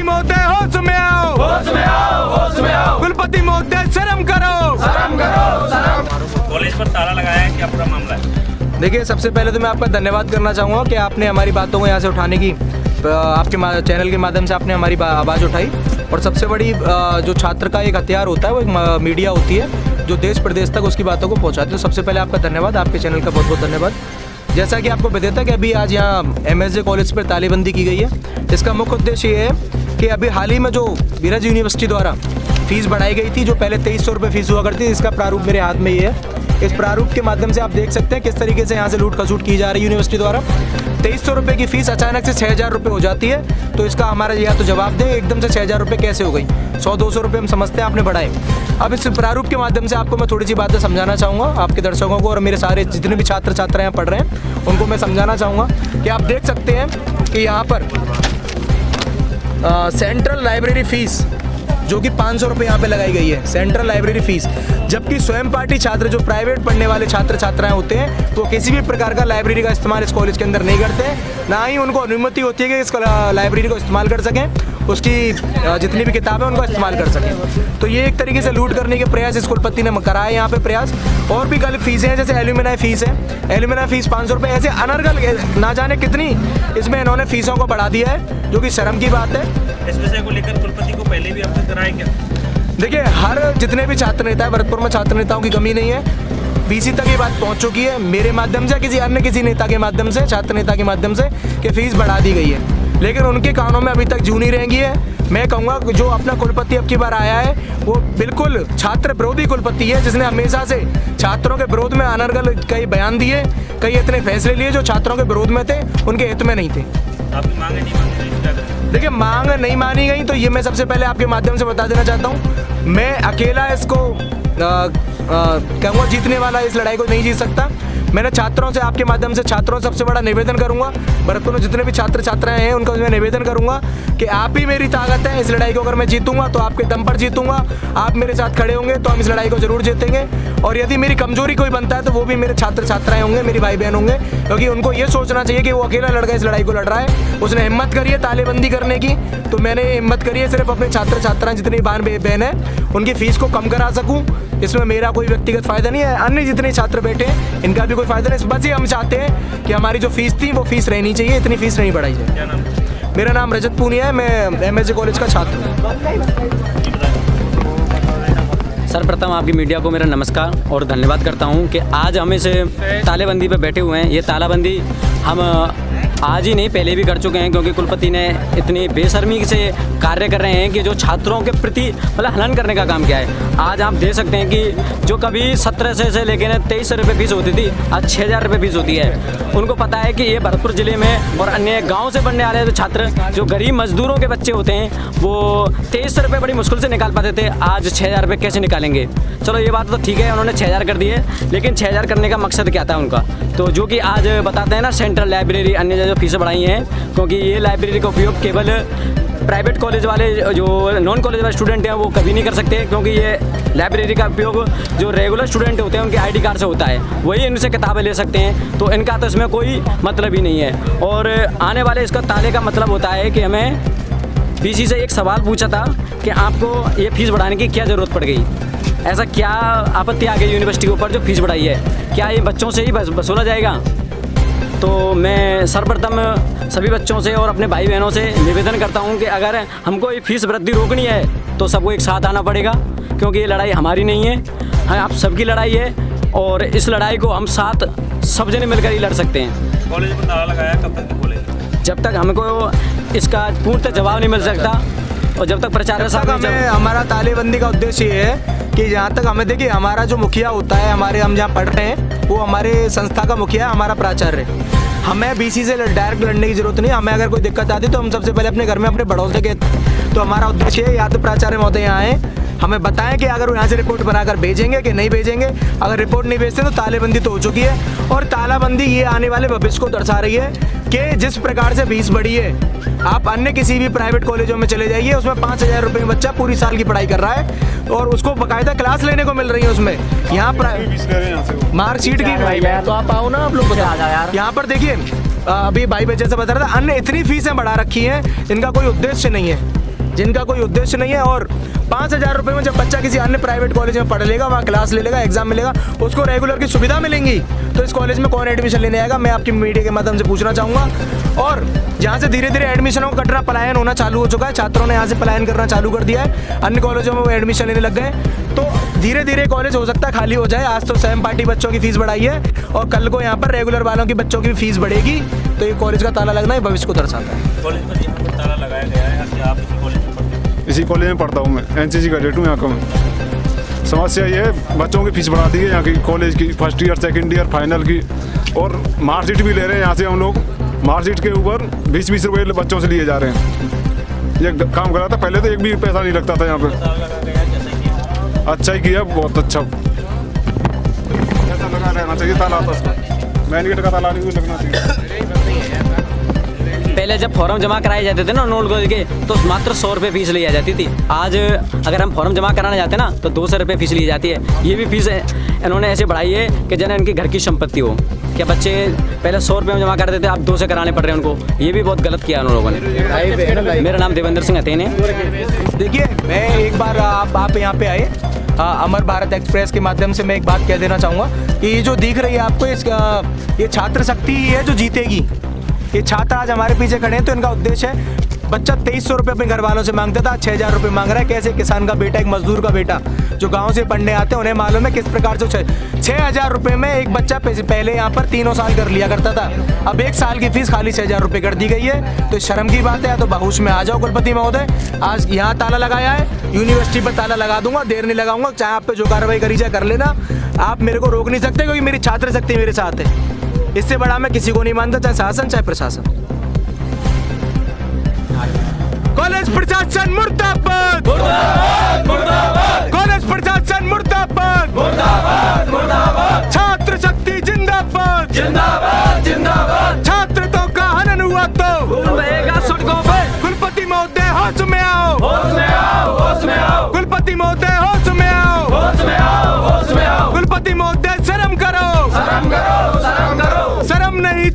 महोदय होश में आओ, होश में आओ, होश में आओ। कुलपति महोदय शर्म करो, शर्म करो, शर्म। कॉलेज पर ताला लगाया है, क्या पूरा मामला है? देखिए, सबसे पहले तो मैं आपका धन्यवाद करना चाहूँगा कि आपने हमारी बातों को यहाँ से उठाने की, आपके चैनल के माध्यम से आपने हमारी आवाज़ उठाई। और सबसे बड़ी जो छात्र का एक हथियार होता है वो एक मीडिया होती है जो देश प्रदेश तक उसकी बातों को पहुँचाती है। तो सबसे पहले आपका धन्यवाद, आपके चैनल का बहुत बहुत धन्यवाद। जैसा कि आपको बताया था कि अभी आज यहाँ MSJ कॉलेज पर तालेबंदी की गई है। इसका मुख्य उद्देश्य ये है कि अभी हाल ही में जो बीरज यूनिवर्सिटी द्वारा फीस बढ़ाई गई थी, जो पहले 2300 रुपये फीस हुआ करती थी, इसका प्रारूप मेरे हाथ में ये है। इस प्रारूप के माध्यम से आप देख सकते हैं किस तरीके से यहाँ से लूट खसूट की जा रही है यूनिवर्सिटी द्वारा। 2300 रुपये की फ़ीस अचानक से 6000 रुपये हो जाती है। तो इसका हमारा या तो जवाब दें, एकदम से 6000 रुपये कैसे हो गई? 100-200 रुपये हम समझते हैं आपने बढ़ाए। अब इस प्रारूप के माध्यम से आपको मैं थोड़ी सी बातें समझाना चाहूँगा, आपके दर्शकों को और मेरे सारे जितने भी छात्र छात्राएँ पढ़ रहे हैं उनको मैं समझाना चाहूँगा कि आप देख सकते हैं कि यहाँ पर सेंट्रल लाइब्रेरी फ़ीस जो कि 500 रुपये यहाँ पे लगाई गई है, सेंट्रल लाइब्रेरी फ़ीस। जबकि स्वयं पाठी छात्र जो प्राइवेट पढ़ने वाले छात्र छात्राएं होते हैं तो किसी भी प्रकार का लाइब्रेरी का इस्तेमाल इस कॉलेज के अंदर नहीं करते, ना ही उनको अनुमति होती है कि इस लाइब्रेरी को इस्तेमाल कर सकें, उसकी जितनी भी किताबें उनको इस्तेमाल कर सकें। तो ये एक तरीके से लूट करने के प्रयास इस कुलपति ने कराए यहाँ पे प्रयास। और भी गलत फीसें हैं, जैसे एल्यूमिनाई फ़ीस है, एल्यूमिनाई फ़ीस 500 रुपये, ऐसे अनर्गल ना जाने कितनी इसमें इन्होंने फ़ीसों को बढ़ा दिया है, जो कि शर्म की बात है। इस विषय को लेकर कुलपति को पहले भी अवगत कराया क्या? देखिए, हर जितने भी छात्र नेता है, भरतपुर में छात्र नेताओं की कमी नहीं है। BC तक ये बात पहुंच चुकी है मेरे माध्यम से, किसी नेता के माध्यम से, छात्र नेता के माध्यम से, कि फ़ीस बढ़ा दी गई है, लेकिन उनके कानों में अभी तक जू नहीं रहेंगी है। मैं कहूँगा जो अपना कुलपति अब की बार आया है वो बिल्कुल छात्र विरोधी कुलपति है, जिसने हमेशा से छात्रों के विरोध में अनर्गल कई बयान दिए, कई इतने फैसले लिए जो छात्रों के विरोध में थे, उनके हित में नहीं थे। आपकी मांगे नहीं मानी गई? देखिए, मांग नहीं मानी गई तो ये मैं सबसे पहले आपके माध्यम से बता देना चाहता हूँ, मैं अकेला इसको कहूँगा जीतने वाला इस लड़ाई को नहीं जीत सकता। मैंने छात्रों से, आपके माध्यम से छात्रों से सबसे बड़ा निवेदन करूंगा, भरतपुर में जितने भी छात्र छात्राएं हैं उनको मैं निवेदन करूंगा कि आप ही मेरी ताकत है। इस लड़ाई को अगर मैं जीतूंगा तो आपके दम पर जीतूंगा, आप मेरे साथ खड़े होंगे तो हम इस लड़ाई को जरूर जीतेंगे। और यदि मेरी कमजोरी कोई बनता है तो वो भी मेरे छात्र छात्राएं होंगे, मेरी भाई बहन होंगे, क्योंकि उनको ये सोचना चाहिए कि वो अकेला लड़का इस लड़ाई को लड़ रहा है। उसने हिम्मत करी है तालेबंदी करने की, तो मैंने हिम्मत करी है सिर्फ अपने छात्र छात्राएं जितनी बहन है उनकी फ़ीस को कम करा सकूँ। इसमें मेरा कोई व्यक्तिगत फ़ायदा नहीं है, अन्य जितने छात्र बैठे हैं इनका भी कोई फ़ायदा नहीं। बस ये हम चाहते हैं कि हमारी जो फ़ीस थी वो फ़ीस रहनी चाहिए, इतनी फ़ीस नहीं बढ़ाई जाए। क्या नाम? मेरा नाम रजत पूनिया है, मैं MSJ कॉलेज का छात्र हूँ। सर्वप्रथम आपकी मीडिया को मेरा नमस्कार और धन्यवाद करता हूं कि आज हम इस तालेबंदी पे बैठे हुए हैं। ये तालाबंदी हम आज ही नहीं पहले भी कर चुके हैं, क्योंकि कुलपति ने इतनी बेशर्मी से कार्य कर रहे हैं कि जो छात्रों के प्रति मतलब हनन करने का काम किया है। आज आप देख सकते हैं कि जो कभी 1700 से लेकर 2300 रुपये फीस होती थी, आज 6000 रुपये फीस होती है। उनको पता है कि ये भरतपुर ज़िले में और अन्य गाँव से पढ़ने वाले छात्र जो गरीब मजदूरों के बच्चे होते हैं वो 2300 रुपये बड़ी मुश्किल से निकाल पाते थे, आज 6000 रुपये कैसे निकालेंगे? चलो ये बात तो ठीक है, उन्होंने 6000 कर दिए, लेकिन 6000 करने का मकसद क्या था उनका? तो जो कि आज बताते हैं ना, सेंट्रल लाइब्रेरी अन्य जो फीसें बढ़ाई हैं, क्योंकि ये लाइब्रेरी का उपयोग केवल प्राइवेट कॉलेज वाले जो नॉन कॉलेज वाले स्टूडेंट हैं वो कभी नहीं कर सकते, क्योंकि ये लाइब्रेरी का उपयोग जो रेगुलर स्टूडेंट होते हैं उनके ID कार्ड से होता है, वही इनसे किताबें ले सकते हैं। तो इनका तो इसमें कोई मतलब ही नहीं है। और आने वाले इसका ताले का मतलब होता है कि हमें BC से एक सवाल पूछा था कि आपको ये फ़ीस बढ़ाने की क्या ज़रूरत पड़ गई, ऐसा क्या आपत्ति आ गई यूनिवर्सिटी के ऊपर जो फ़ीस बढ़ाई है, क्या ये बच्चों से ही वसूला जाएगा? तो मैं सर्वप्रथम सभी बच्चों से और अपने भाई बहनों से निवेदन करता हूं कि अगर हमको ये फीस वृद्धि रोकनी है तो सबको एक साथ आना पड़ेगा, क्योंकि ये लड़ाई हमारी नहीं है, आप सबकी लड़ाई है और इस लड़ाई को हम साथ सब जने मिलकर ही लड़ सकते हैं। कॉलेज पर ताला लगाया कब तक खोलेंगे? जब तक हमको इसका पूर्णतः जवाब नहीं मिल सकता और जब तक प्रचार हमारा तालेबंदी का उद्देश्य ये है कि जहाँ तक हमें देखिए, हमारा जो मुखिया होता है, हम जहाँ पढ़ रहे हैं वो हमारे संस्था का मुखिया, हमारा प्राचार्य है। हमें BC से डायरेक्ट लड़ने की जरूरत नहीं। हमें अगर कोई दिक्कत आती तो हम सबसे पहले अपने घर में अपने बड़ों से कहते। तो हमारा उद्देश्य है, या तो प्राचार्य महोदय यहाँ आए, हमें बताएं कि अगर वो यहाँ से रिपोर्ट बनाकर भेजेंगे कि नहीं भेजेंगे। अगर रिपोर्ट नहीं भेजते तो तालेबंदी तो हो चुकी है, और तालाबंदी ये आने वाले भविष्य को दर्शा रही है कि जिस प्रकार से फीस बढ़ी है, आप अन्य किसी भी प्राइवेट कॉलेजों में चले जाइए, उसमें 5000 रुपये में बच्चा पूरी साल की पढ़ाई कर रहा है और उसको बाकायदा क्लास लेने को मिल रही है उसमें। यहाँ मार्कशीट की तो आप आओ ना, आप लोग यहाँ पर देखिए, अभी भाई बच्चे से बता रहा था, अन्य इतनी फीसें बढ़ा रखी हैं, इनका कोई उद्देश्य नहीं है। जिनका कोई उद्देश्य नहीं है। और 5,000 रुपये में जब बच्चा किसी अन्य प्राइवेट कॉलेज में पढ़ लेगा, वहाँ क्लास ले लेगा, एग्जाम मिलेगा, उसको रेगुलर की सुविधा मिलेंगी, तो इस कॉलेज में कौन एडमिशन लेने आएगा? मैं आपकी मीडिया के माध्यम से पूछना चाहूँगा। और जहाँ से धीरे धीरे एडमिशनों का कटरा पलायन होना चालू हो चुका है, छात्रों ने यहाँ से पलायन करना चालू कर दिया है, अन्य कॉलेजों में वो एडमिशन लेने लग गए, तो धीरे धीरे कॉलेज हो सकता है खाली हो जाए। आज तो स्वयं पार्टी बच्चों की फीस बढ़ाई है और कल को यहाँ पर रेगुलर वालों की बच्चों की भी फीस बढ़ेगी, तो ये कॉलेज का ताला लगना ये भविष्य को दर्शाता है। कॉलेज पर यहाँ पर ताला लगाया गया है, आप इसी कॉलेज में पढ़ते हैं? इसी कॉलेज में पढ़ता हूँ मैं, एनसीसी कैडेट हूँ यहाँ का मैं। समस्या ये है बच्चों की फीस बढ़ा दी है यहाँ की कॉलेज की, first year, second year, final की, और मार्कशीट भी ले रहे हैं यहाँ से हम लोग। मार्कशीट के ऊपर 20-20 रुपये बच्चों से लिए जा रहे हैं। ये काम करा था पहले, तो एक भी पैसा नहीं लगता था यहाँ पे। ताला लगाया गया है, जैसे कि अच्छा ही किया, बहुत अच्छा। ऐसा लगा रहना चाहिए ताला, मेन गेट का ताला नहीं लगना चाहिए। पहले जब फॉर्म जमा कराए जाते थे ना नोट कॉलेज के, तो मात्र 100 रुपये फीस ली जाती थी। आज अगर हम फॉर्म जमा कराने जाते हैं ना, तो 200 रुपये फीस ली जाती है। ये भी फीस इन्होंने ऐसे बढ़ाई है कि जन इनकी घर की संपत्ति हो। क्या बच्चे पहले 100 रुपये में जमा करते थे, अब 200 कराने पड़ रहे हैं उनको। ये भी बहुत गलत किया उन लोगों ने। मेरा नाम देवेंद्र सिंह हतेन है। देखिए, मैं एक बार आप यहाँ पे आए, अमर भारत एक्सप्रेस के माध्यम से मैं एक बात कह देना चाहूँगा कि ये जो दिख रही है आपको, ये छात्र शक्ति ही है जो जीतेगी। ये छात्र आज हमारे पीछे खड़े हैं, तो इनका उद्देश्य है। बच्चा 2300 रुपये अपने घर वालों से मांगता था, 6,000 रुपये मांग रहा है। कैसे किसान का बेटा, एक मजदूर का बेटा जो गांव से पढ़ने आते हैं, उन्हें मालूम है किस प्रकार से 6,000 रुपये में एक बच्चा पहले यहाँ पर 3 साल कर लिया करता था। अब 1 साल की फीस खाली 6,000 रुपये कर दी गई है। तो शर्म की बात है, या तो बहोश में आ जाओ कुलपति महोदय। आज यहाँ ताला लगाया है, यूनिवर्सिटी पर ताला लगा दूंगा, देर नहीं लगाऊंगा। चाहे आप पे जो कार्रवाई करी जाए कर लेना, आप मेरे को रोक नहीं सकते, क्योंकि मेरी छात्र शक्ति मेरे साथ है। इससे बड़ा मैं किसी को नहीं मानता, चाहे शासन चाहे प्रशासन। कॉलेज प्रशासन मुर्दाबाद, मुर्दाबाद, मुर्दाबाद। कॉलेज प्रशासन मुर्दाबाद, मुर्दाबाद, मुर्दाबाद। छात्र शक्ति जिंदाबाद, जिंदाबाद, जिंदाबाद। छात्र तो का हनन हुआ तो रहेगा सड़कों पे। कुलपति महोदय होश में आओ, होश में आओ, होश में आओ। कुलपति महोदय होश में आओ, होश में आओ, होश में आओ। कुलपति महोदय शर्म करो, शर्म करो, शर्म करो। शर्म नहीं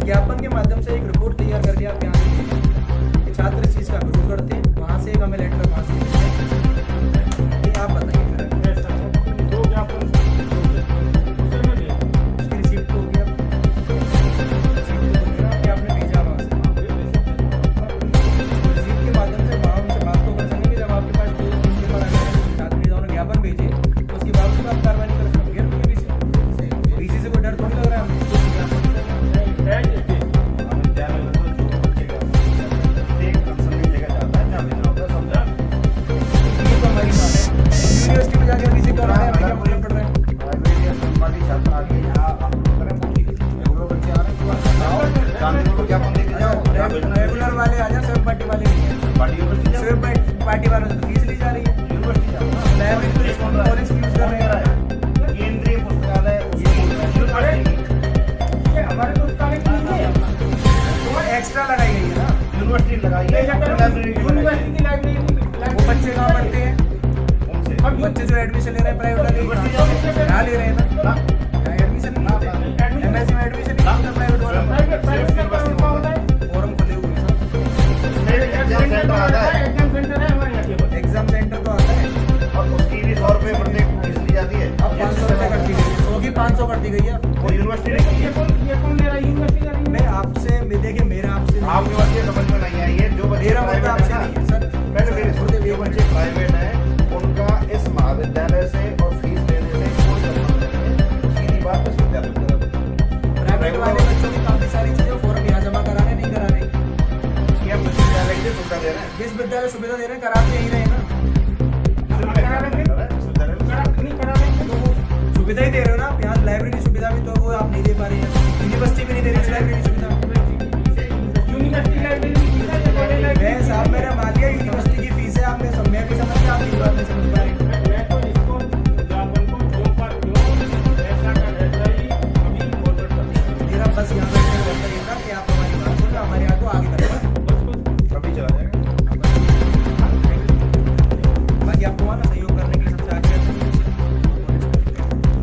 ज्ञापन के माध्यम से एक रिपोर्ट तैयार करके आप यहाँ से छात्र इस चीज़ का विरोध करते हैं, वहाँ से एक हमें लेटर वहाँ से आप बताइए उसकी रिसीप्ट हो गया कि आपने भेजा वहाँ से, रिसीप्ट के माध्यम से वहाँ उनसे बात तो कर सकेंगे। जब आपके पास छात्र नेताओं ने ज्ञापन भेजे, तो उसके बावजूद आप कार्रवाई नहीं कर सकते। बीसी से कोई डर थोड़ी लग रहा है हमें। रेगुलर वाले आ जाए, स्वयं पार्टी वाले नहीं है। स्वयं पार्टी वालों से फीस ली जा रही है। लाइब्रेरी और एक्सक्यूज कर रहे हैं। केंद्रीय पुस्तकालय हमारे पुस्तकालय की नहीं है, वो एक्स्ट्रा लगाई गई है ना, यूनिवर्सिटी लगाई है। यूनिवर्सिटी की लाइब्रेरी वो बच्चे कहाँ पढ़ते हैं? बच्चे जो एडमिशन ले रहे हैं प्राइवेट वाले, यहाँ ले रहे हैं ना, एडमिशन नहीं होते। एमएससी में एडमिशन नहीं होता प्राइवेट वाला, फॉर्म खुले हुए एग्जाम सेंटर तो आता है, और उसकी भी 100 रुपये प्रत्येक फीस ली जाती है। अब 500 रुपये कर दी गई है, 100 की 500 कर दी गई है। और यूनिवर्सिटी ने कौन ले रहा है? यूनिवर्सिटी मैं आपसे देखिए, मेरा आपसे आपकी बात ये समझ में नहीं आई है। जो मेरा मतलब आपसे नहीं है सर, मैंने मेरे सुनते जो बच्चे प्राइवेट हैं उनका इस महाविद्यालय से और फीस देने से कोई संबंध नहीं है। सीधी बात बस विद्यालय प्राइवेट वाले बच्चों की काफी सारी चीजें फॉर्म यहाँ जमा कराने नहीं कराने, ये हम विद्यालय की सुविधा दे रहे हैं। जिस विद्यालय सुविधा दे रहे हैं कराते यही रहे ना, सुविधा ही दे रहे हो ना आप। यहाँ लाइब्रेरी सुविधा भी तो वो आप नहीं दे पा रहे हैं, यूनिवर्सिटी भी नहीं दे रही लाइब्रेरी सुविधा। यूनिवर्सिटी लाइब्रेरी साहब मेरा मालिया यूनिवर्सिटी की फीस है, आपने मैं भी समझ गया, आपकी बात नहीं समझ पा रहे। मेरा बस यहाँ पे एक बंदा ये था कि आप